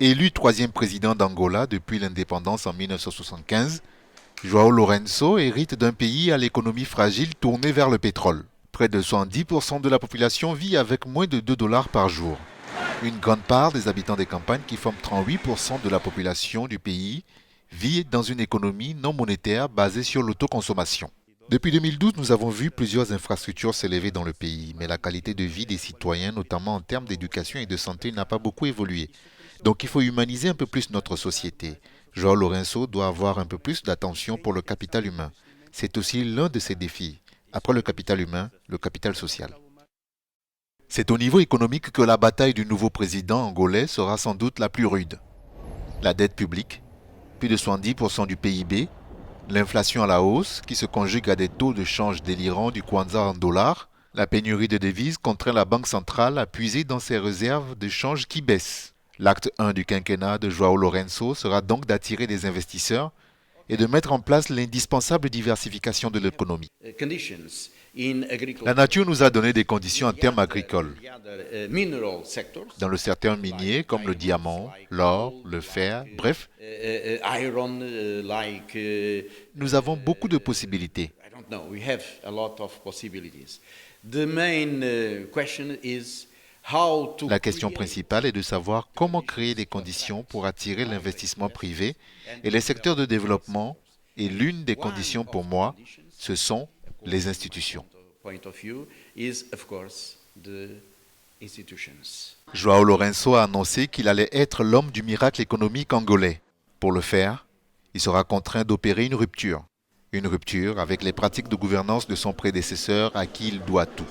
Élu troisième président d'Angola depuis l'indépendance en 1975, João Lourenço hérite d'un pays à l'économie fragile tournée vers le pétrole. Près de 70% de la population vit avec moins de 2 dollars par jour. Une grande part des habitants des campagnes, qui forment 38% de la population du pays, vit dans une économie non monétaire basée sur l'autoconsommation. Depuis 2012, nous avons vu plusieurs infrastructures s'élever dans le pays, mais la qualité de vie des citoyens, notamment en termes d'éducation et de santé, n'a pas beaucoup évolué. Donc il faut humaniser un peu plus notre société. João Lourenço doit avoir un peu plus d'attention pour le capital humain. C'est aussi l'un de ses défis. Après le capital humain, le capital social. C'est au niveau économique que la bataille du nouveau président angolais sera sans doute la plus rude. La dette publique, plus de 70% du PIB, l'inflation à la hausse qui se conjugue à des taux de change délirants du kwanza en dollars, la pénurie de devises contraint la Banque centrale à puiser dans ses réserves de change qui baissent. L'acte 1 du quinquennat de João Lourenço sera donc d'attirer des investisseurs et de mettre en place l'indispensable diversification de l'économie. La nature nous a donné des conditions en termes agricoles. Dans le secteur minier, comme le diamant, l'or, le fer, bref, nous avons beaucoup de possibilités. La question principale est de savoir comment créer des conditions pour attirer l'investissement privé et les secteurs de développement, et l'une des conditions pour moi, ce sont les institutions. João Lourenço a annoncé qu'il allait être l'homme du miracle économique angolais. Pour le faire, il sera contraint d'opérer une rupture avec les pratiques de gouvernance de son prédécesseur à qui il doit tout.